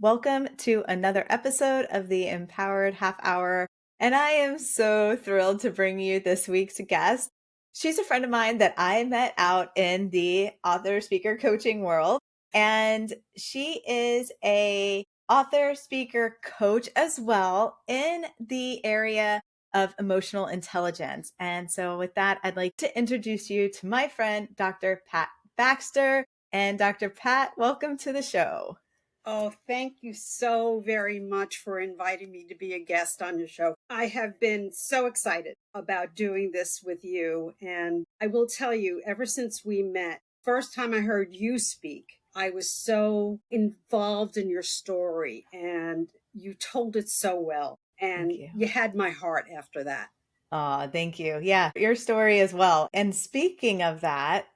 Welcome to another episode of the Empowered Half Hour. And I am so thrilled to bring you this week's guest. She's a friend of mine that I met out in the author speaker coaching world. And she is a author speaker coach as well in the area of emotional intelligence. And so with that, I'd like to introduce you to my friend, Dr. Pat Baxter. And Dr. Pat, welcome to the show. Oh, thank you so very much for inviting me to be a guest on your show. I have been so excited about doing this with you. And I will tell you, ever since we met, first time I heard you speak, I was so involved in your story and you told it so well. And Thank you. you had my heart after that. Oh, thank you. Yeah, your story as well. And speaking of that,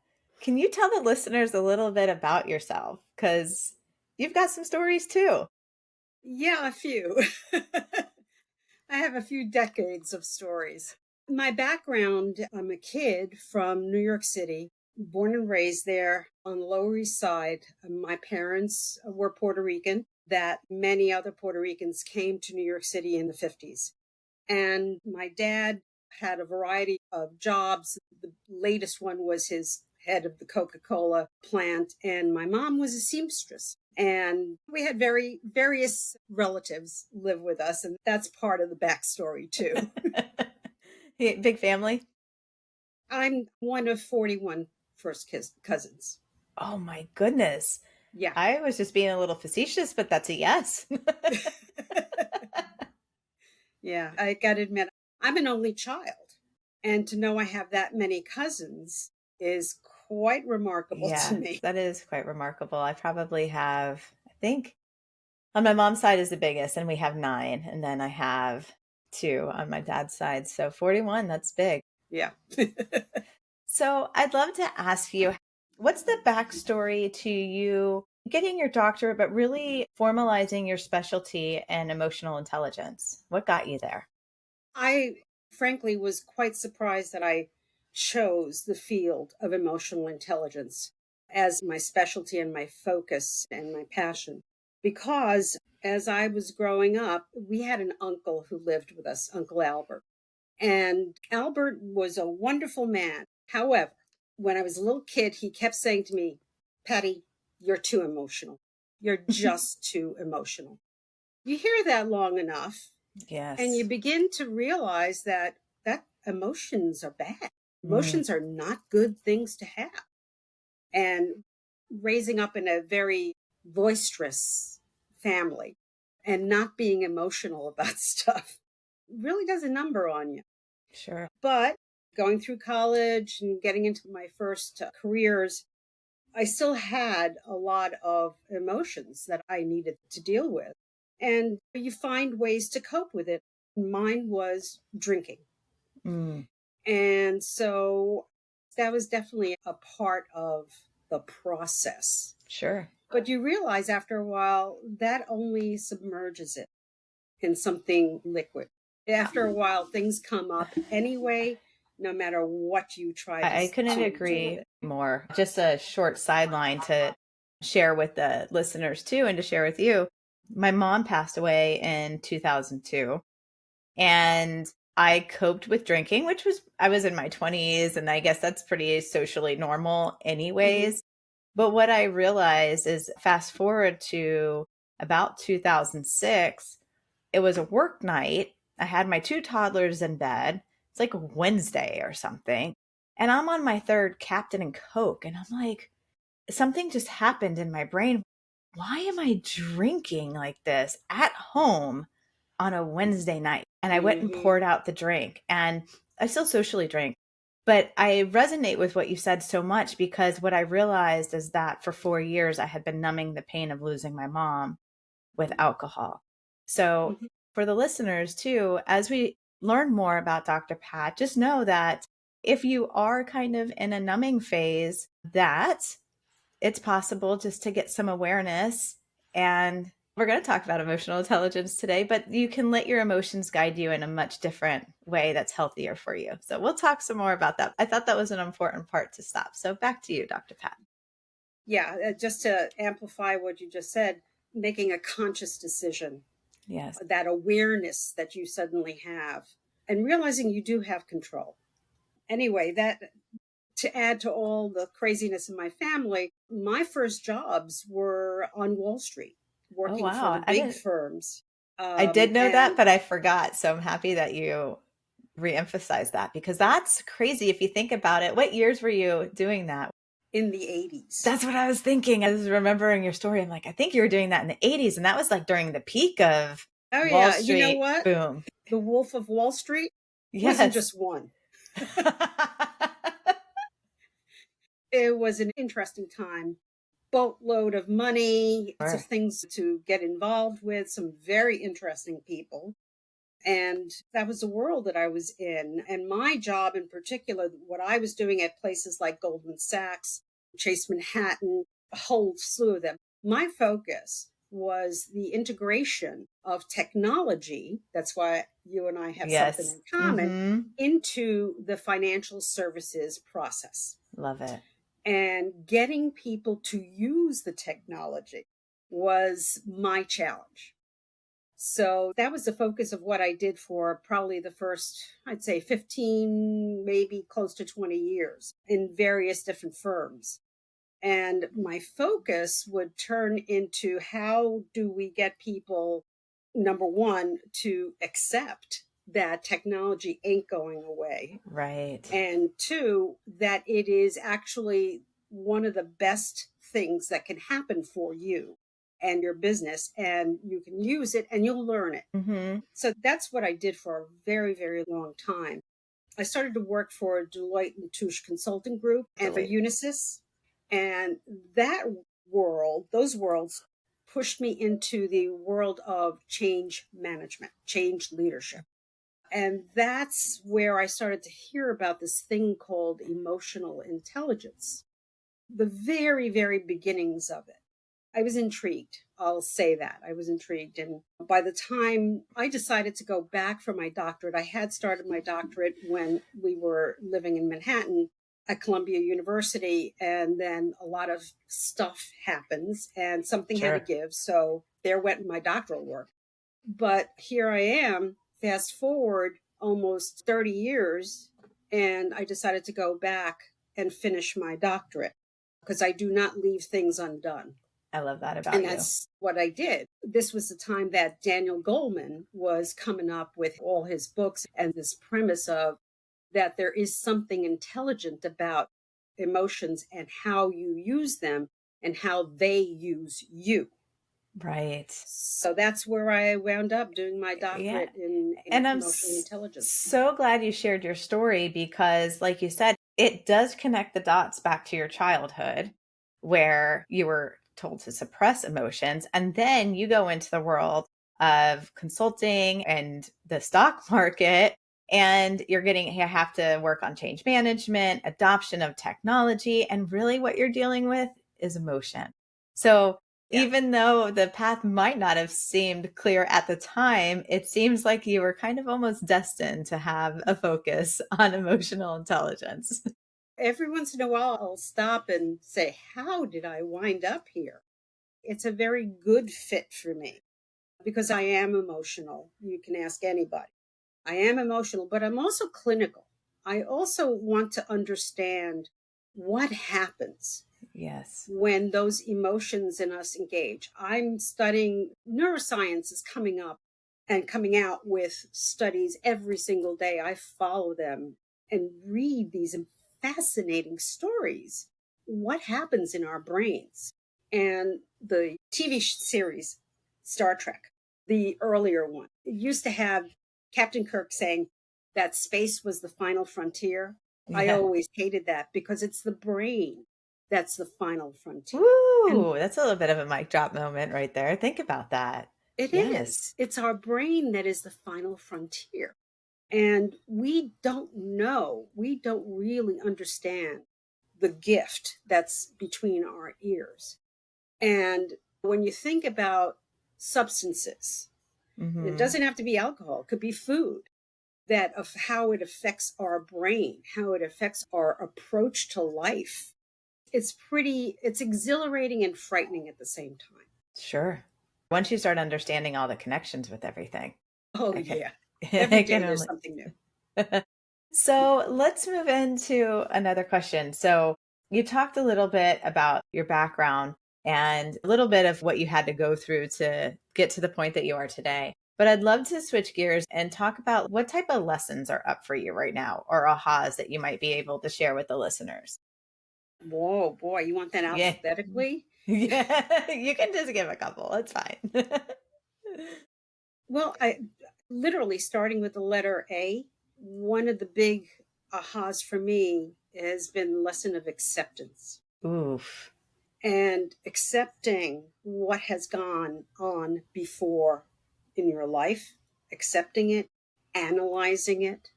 can you tell the listeners a little bit about yourself? Because you've got some stories too. Yeah, a few. I have a few decades of stories. My background, I'm a kid from New York City, born and raised there on the Lower East Side. My parents were Puerto Rican, that many other Puerto Ricans came to New York City in the 50s. And my dad had a variety of jobs. The latest one was his head of the Coca-Cola plant, and my mom was a seamstress. And we had various relatives live with us, and that's part of the backstory too. Big family. I'm one of 41 first cousins. Oh my goodness. Yeah. I was just being a little facetious, but that's a yes. Yeah, I got to admit, I'm an only child. And to know I have that many cousins is quite remarkable to me. That is quite remarkable. I probably have, I think, on my mom's side is the biggest, and we have 9. And then I have 2 on my dad's side. So 41, that's big. Yeah. So I'd love to ask you, what's the backstory to you getting your doctorate, but really formalizing your specialty in emotional intelligence? What got you there? I frankly was quite surprised that I chose the field of emotional intelligence as my specialty and my focus and my passion. Because as I was growing up, we had an uncle who lived with us, Uncle Albert. And Albert was a wonderful man. However, when I was a little kid, he kept saying to me, Patty, you're too emotional. You're just too emotional. You hear that long enough, Yes. and you begin to realize that emotions are bad. Emotions are not good things to have. And raising up in a very boisterous family and not being emotional about stuff really does a number on you. Sure. But going through college and getting into my first careers, I still had a lot of emotions that I needed to deal with. And you find ways to cope with it. Mine was drinking. And so that was definitely a part of the process. Sure. But you realize after a while that only submerges it in something liquid. After a while, things come up anyway, no matter what you try to I couldn't agree more. Just a short sideline to share with the listeners too, and to share with you. My mom passed away in 2002, and I coped with drinking, I was in my 20s, and I guess that's pretty socially normal anyways. But what I realized is, fast forward to about 2006, it was a work night. I had my 2 toddlers in bed. It's like a Wednesday or something. And I'm on my 3rd Captain and Coke. And I'm like, something just happened in my brain. Why am I drinking like this at home on a Wednesday night? And I went and poured out the drink. And I still socially drink. But I resonate with what you said so much, because what I realized is that for 4 years, I had been numbing the pain of losing my mom with alcohol. So for the listeners too, as we learn more about Dr. Pat, just know that if you are kind of in a numbing phase, that it's possible just to get some awareness. And we're going to talk about emotional intelligence today, but you can let your emotions guide you in a much different way that's healthier for you. So we'll talk some more about that. I thought that was an important part to stop. So back to you, Dr. Pat. Yeah, just to amplify what you just said, making a conscious decision, Yes. that awareness that you suddenly have, and realizing you do have control. Anyway, that to add to all the craziness in my family, my first jobs were on Wall Street, Oh, working for the wow. big firms. I did know that, And but I forgot. So I'm happy that you reemphasized that because that's crazy if you think about it. What years were you doing that? in the 80s. That's what I was thinking. I was remembering your story. I'm like, I think you were doing that in the 80s. And that was like during the peak of Oh, Wall yeah. You know Street what? boom. The Wolf of Wall Street wasn't Yes. just one. It was an interesting time. Boatload of money, lots of Sure. things to get involved with, some very interesting people. And that was the world that I was in. And my job in particular, what I was doing at places like Goldman Sachs, Chase Manhattan, a whole slew of them, my focus was the integration of technology. That's why you and I have something Yes. in common, Mm-hmm. into the financial services process. Love it. And getting people to use the technology was my challenge. So that was the focus of what I did for probably the first, I'd say 15, maybe close to 20 years in various different firms. And my focus would turn into how do we get people, number one, to accept that technology ain't going away. Right. And two, that it is actually one of the best things that can happen for you and your business, and you can use it and you'll learn it. Mm-hmm. So that's what I did for a very, very long time. I started to work for Deloitte and Touche Consulting Group and for Unisys. And that world, those worlds pushed me into the world of change management, change leadership. And that's where I started to hear about this thing called emotional intelligence, the very, very beginnings of it. I was intrigued. I'll say that. I was intrigued. And by the time I decided to go back for my doctorate, I had started my doctorate when we were living in Manhattan at Columbia University. And then a lot of stuff happens and something had to Sure. give. So there went my doctoral work. But here I am, fast forward almost 30 years, and I decided to go back and finish my doctorate because I do not leave things undone. I love that And about you. that's what I did. This was the time that Daniel Goleman was coming up with all his books and this premise of that there is something intelligent about emotions and how you use them and how they use you. Right. So that's where I wound up doing my Yeah. doctorate in And emotional intelligence. so glad you shared your story because, like you said, it does connect the dots back to your childhood where you were told to suppress emotions. And then you go into the world of consulting and the stock market, and you have to work on change management, adoption of technology. And really, what you're dealing with is emotion. So, Yeah. even though the path might not have seemed clear at the time, it seems like you were kind of almost destined to have a focus on emotional intelligence. Every once in a while, I'll stop and say, how did I wind up here? It's a very good fit for me because I am emotional. You can ask anybody. I am emotional, but I'm also clinical. I also want to understand what happens Yes. when those emotions in us engage. I'm studying neuroscience is coming up and coming out with studies every single day. I follow them and read these fascinating stories. What happens in our brains? And the TV series, Star Trek, the earlier one, it used to have Captain Kirk saying that space was the final frontier. I Yeah. always hated that because it's the brain that's the final frontier. And Woo! That's a little bit of a mic drop moment right there. Think about that. it Yes. is. It's our brain that is the final frontier. And we don't know, we don't really understand the gift that's between our ears. And when you think about substances, it Hmm. doesn't have to be alcohol, it could be food, that of how it affects our brain, how it affects our approach to life. It's exhilarating and frightening at the same time. Sure. once you start understanding all the connections with everything, Oh, I can, yeah. Every I day can there's only. something new. So let's move into another question. So you talked a little bit about your background and a little bit of what you had to go through to get to the point that you are today. But I'd love to switch gears and talk about what type of lessons are up for you right now or ahas that you might be able to share with the listeners. Whoa, boy, you want that Yeah. alphabetically? Yeah. You can just give a couple. It's fine. Well, I literally starting with the letter A, one of the big ahas for me has been the lesson of acceptance Oof. and accepting what has gone on before in your life, accepting it, analyzing it,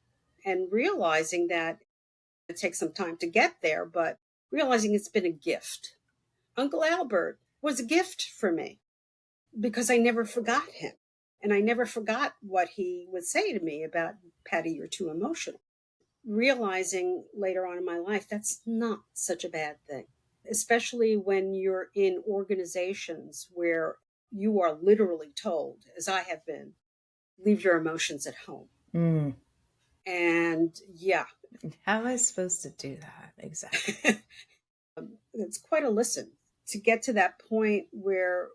and realizing that it takes some time to get there, but realizing it's been a gift. Uncle Albert was a gift for me because I never forgot him. And I never forgot what he would say to me about, Patty, you're too emotional. Realizing later on in my life, that's not such a bad thing, especially when you're in organizations where you are literally told, as I have been, leave your emotions at home. Mm. And yeah, How am I supposed to do that? Exactly. it's quite a listen to get to that point where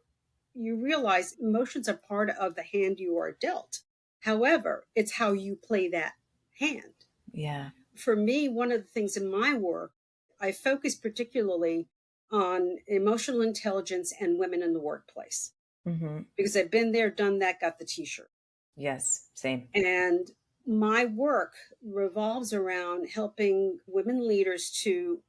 you realize emotions are part of the hand you are dealt. However, it's how you play that hand. Yeah. For me, one of the things in my work, I focus particularly on emotional intelligence and women in the workplace Hmm. because I've been there, done that, got the t-shirt. Yes. Same. And my work revolves around helping women leaders to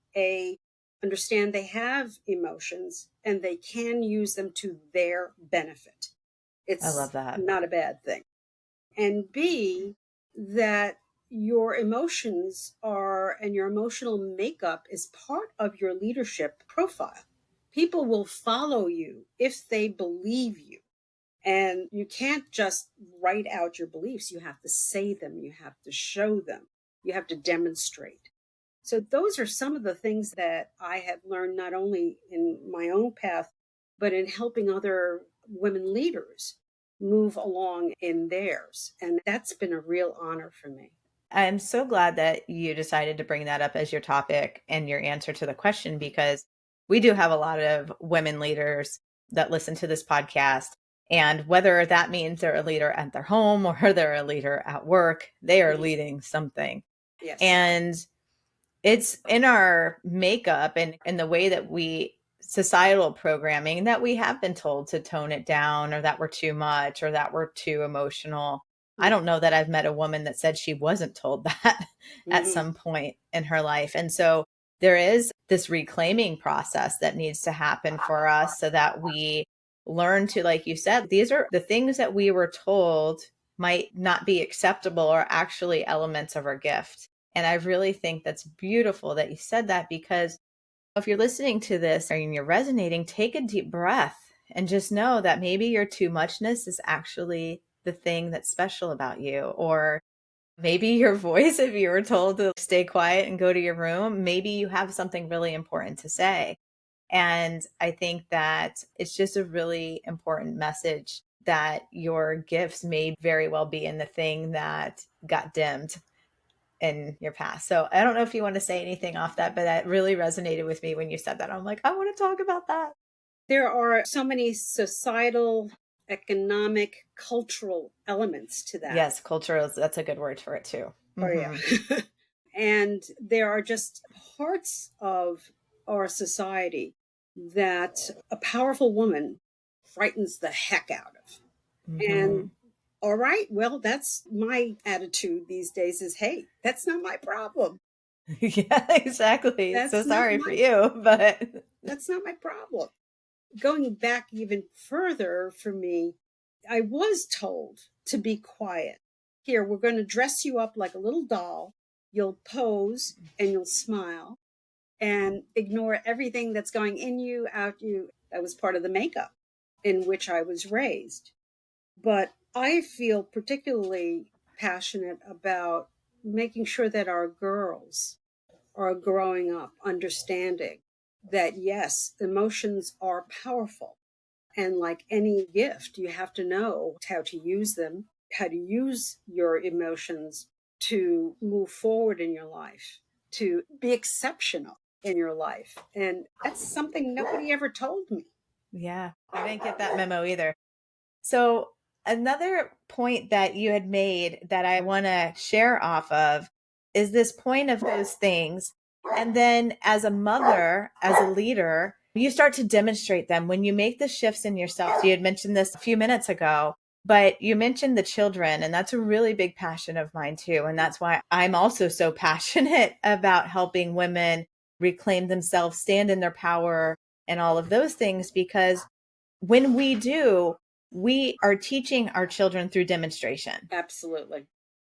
understand they have emotions and they can use them to their benefit. I love It's that. not a bad thing. And B, that your emotions are and your emotional makeup is part of your leadership profile. People will follow you if they believe you. And you can't just write out your beliefs. You have to say them, you have to show them, you have to demonstrate. So, those are some of the things that I have learned not only in my own path, but in helping other women leaders move along in theirs. And that's been a real honor for me. I'm so glad that you decided to bring that up as your topic and your answer to the question, because we do have a lot of women leaders that listen to this podcast. And whether that means they're a leader at their home or they're a leader at work, they are Mhm. leading something. Yes. And it's in our makeup and in the way that we societal programming that we have been told to tone it down or that we're too much or that we're too emotional. I don't know that I've met a woman that said she wasn't told that at Mm-hmm. some point in her life. And so there is this reclaiming process that needs to happen for us so that we learn to, like you said, these are the things that we were told might not be acceptable or actually elements of our gift. And I really think that's beautiful that you said that, because if you're listening to this and you're resonating, take a deep breath and just know that maybe your too muchness is actually the thing that's special about you. Or maybe your voice, if you were told to stay quiet and go to your room, maybe you have something really important to say. And I think that it's just a really important message that your gifts may very well be in the thing that got dimmed in your past. So I don't know if you want to say anything off that, but that really resonated with me when you said that. I'm like, I want to talk about that. There are so many societal, economic, cultural elements to that. Yes, cultural, that's a good word for it too. Oh, Hmm. yeah. And there are just parts of our society that a powerful woman frightens the heck out of. Hmm. And all right, well, that's my attitude these days is, hey, that's not my problem. Yeah, exactly. So That's not sorry for my you, but that's not my problem. Going back even further for me, I was told to be quiet. Here, we're going to dress you up like a little doll. You'll pose and you'll smile and ignore everything that's going in you, out you. That was part of the makeup in which I was raised. But I feel particularly passionate about making sure that our girls are growing up understanding that, yes, emotions are powerful And like any gift, you have to know how to use them, how to use your emotions to move forward in your life, to be exceptional in your life. And that's something nobody ever told me. Yeah, I didn't get that memo either. So, another point that you had made that I want to share off of is this point of those things. And then, as a mother, as a leader, you start to demonstrate them when you make the shifts in yourself. So you had mentioned this a few minutes ago, but you mentioned the children, and that's a really big passion of mine too. And that's why I'm also so passionate about helping women reclaim themselves, stand in their power, and all of those things, because when we do, we are teaching our children through demonstration. Absolutely.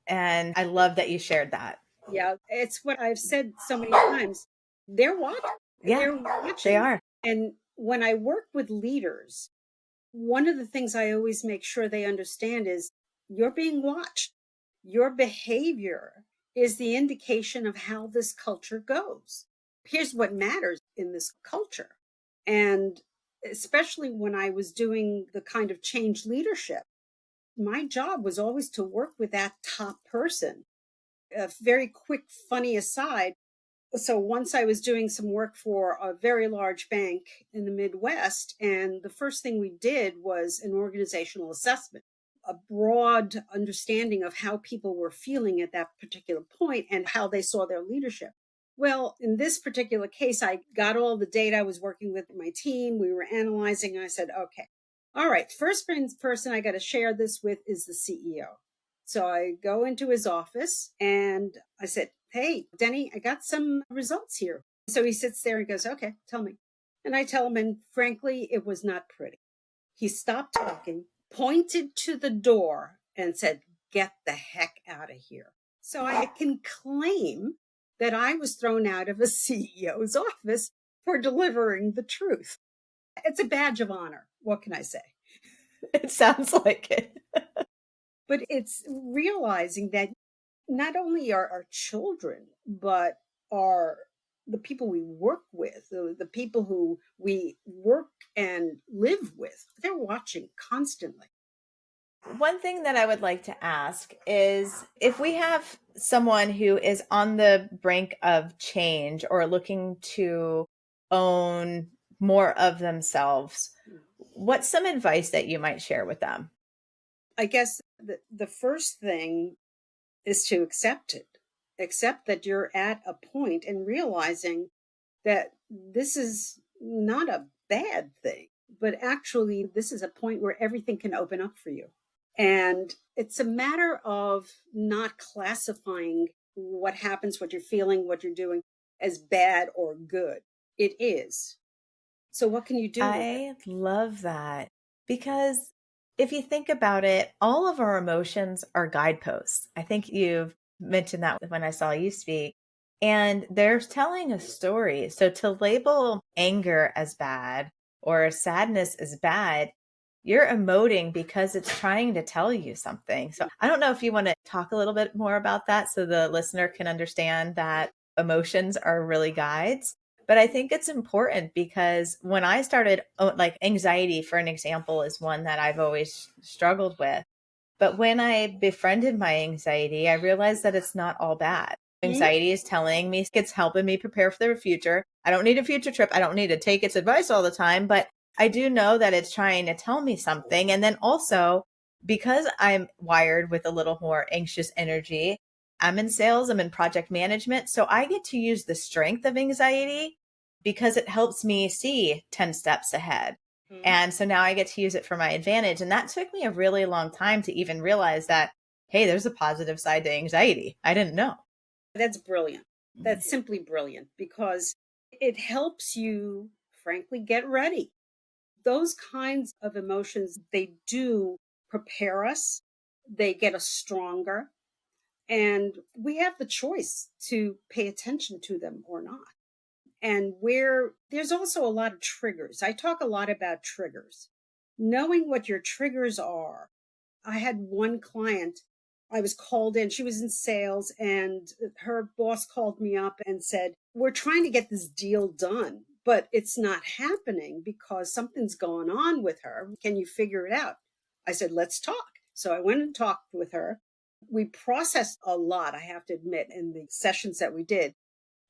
And I love that you shared that. Yeah, it's what I've said so many times. They're watching. Yeah, They're they watching. are. And when I work with leaders, one of the things I always make sure they understand is you're being watched. Your behavior is the indication of how this culture goes. Here's what matters in this culture. And especially when I was doing the kind of change leadership, my job was always to work with that top person. A very quick, funny aside. So once I was doing some work for a very large bank in the Midwest, and the first thing we did was an organizational assessment, a broad understanding of how people were feeling at that particular point and how they saw their leadership. Well, in this particular case, I got all the data. I was working with my team. We were analyzing. And I said, okay, all right, first person I got to share this with is the CEO. So I go into his office and I said, hey, Denny, I got some results here. So he sits there and goes, okay, tell me. And I tell him, and frankly, it was not pretty. He stopped talking, pointed to the door, and said, get the heck out of here. So I can claim that I was thrown out of a CEO's office for delivering the truth. It's a badge of honor. What can I say? It sounds like it. But it's realizing that not only are our children, but are the people we work with, the people who we work and live with, they're watching constantly. One thing that I would like to ask is if we have someone who is on the brink of change or looking to own more of themselves, what's some advice that you might share with them? I guess the first thing is to accept it. Accept that you're at a point and realizing that this is not a bad thing, but actually, this is a point where everything can open up for you. And it's a matter of not classifying what happens, what you're feeling, what you're doing as bad or good. It is. So, what can you do with it? I love that because if you think about it, all of our emotions are guideposts. I think you've mentioned that when I saw you speak. And they're telling a story. So to label anger as bad or sadness as bad, you're emoting because it's trying to tell you something. So I don't know if you want to talk a little bit more about that so the listener can understand that emotions are really guides. But I think it's important because when I started, like anxiety, for an example, is one that I've always struggled with. But when I befriended my anxiety, I realized that it's not all bad. Mhm. Anxiety is telling me, it's helping me prepare for the future. I don't need a future trip. I don't need to take its advice all the time, but I do know that it's trying to tell me something. And then also, because I'm wired with a little more anxious energy, I'm in sales, I'm in project management. So I get to use the strength of anxiety because it helps me see 10 steps ahead. Mhm. And so now I get to use it for my advantage. And that took me a really long time to even realize that, hey, there's a positive side to anxiety. I didn't know. That's brilliant. That's simply brilliant because it helps you, frankly, get ready. Those kinds of emotions, they do prepare us, they get us stronger, and we have the choice to pay attention to them or not. And where there's also a lot of triggers. I talk a lot about triggers. Knowing what your triggers are. I had one client, I was called in, she was in sales, and her boss called me up and said, we're trying to get this deal done, but it's not happening because something's going on with her. Can you figure it out? I said, let's talk. So I went and talked with her. We processed a lot, I have to admit, in the sessions that we did.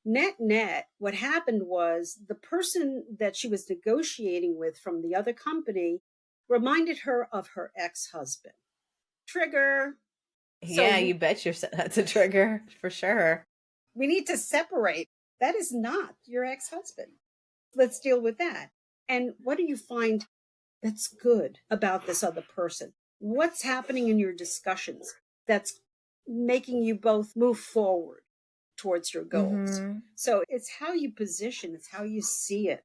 Net, what happened was the person that she was negotiating with from the other company reminded her of her ex-husband. Trigger. Yeah, you bet that's a trigger for sure. We need to separate. That is not your ex-husband. Let's deal with that. And what do you find that's good about this other person? What's happening in your discussions that's making you both move forward towards your goals? Mm-hmm. So it's how you position, it's how you see it,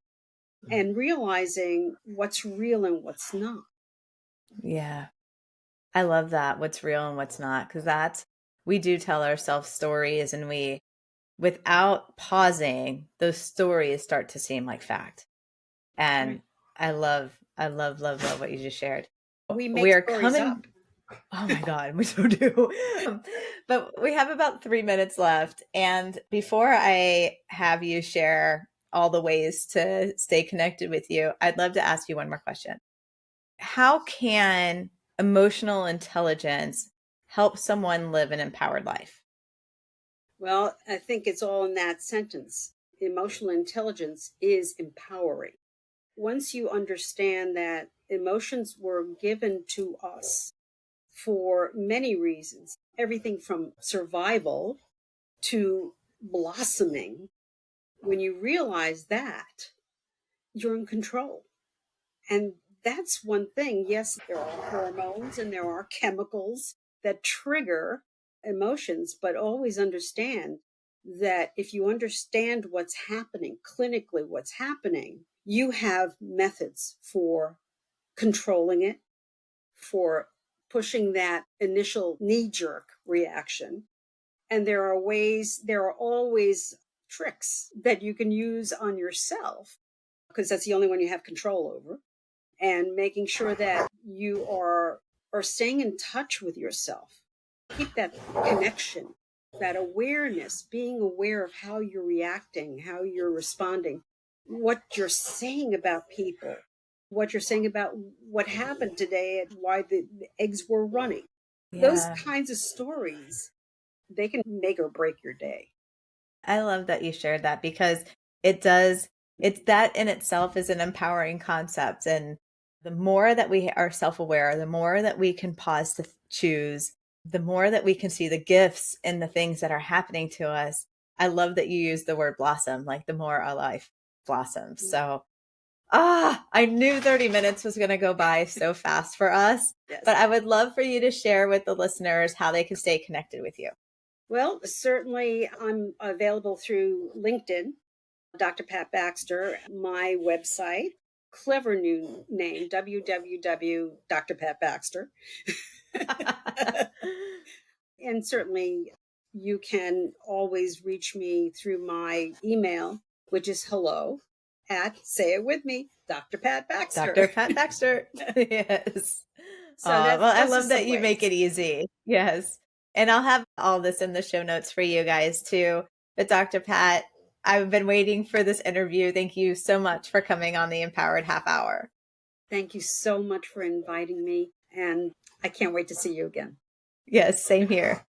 and realizing what's real and what's not. Yeah. I love that. What's real and what's not. Because we do tell ourselves stories, and without pausing, those stories start to seem like fact. And right. I love what you just shared. We make stories up. Oh my God, we so do. But we have about 3 minutes left. And before I have you share all the ways to stay connected with you, I'd love to ask you one more question. How can emotional intelligence help someone live an empowered life? Well, I think it's all in that sentence. Emotional intelligence is empowering. Once you understand that emotions were given to us for many reasons, everything from survival to blossoming, when you realize that, you're in control. And that's one thing. Yes, there are hormones and there are chemicals that trigger emotions, but always understand that if you understand what's happening, clinically what's happening, you have methods for controlling it, for pushing that initial knee-jerk reaction. And there are always tricks that you can use on yourself, because that's the only one you have control over, and making sure that you are staying in touch with yourself. Keep that connection, that awareness, being aware of how you're reacting, how you're responding, what you're saying about people, what you're saying about what happened today and why the eggs were running. Yeah. Those kinds of stories, they can make or break your day. I love that you shared that, because it's that in itself is an empowering concept. And the more that we are self-aware, the more that we can pause to choose, the more that we can see the gifts in the things that are happening to us. I love that you use the word blossom, like the more our life blossoms. So, I knew 30 minutes was going to go by so fast for us, yes. But I would love for you to share with the listeners how they can stay connected with you. Well, certainly I'm available through LinkedIn, Dr. Pat Baxter, my website, clever new name, www.drpatbaxter. And certainly you can always reach me through my email, which is hello at, say it with me, Dr. Pat Baxter. Dr. Pat Baxter. Yes. So well, I love that you make it easy. Yes. And I'll have all this in the show notes for you guys too. But Dr. Pat, I've been waiting for this interview. Thank you so much for coming on the Empowered Half Hour. Thank you so much for inviting me. And I can't wait to see you again. Yes, same here.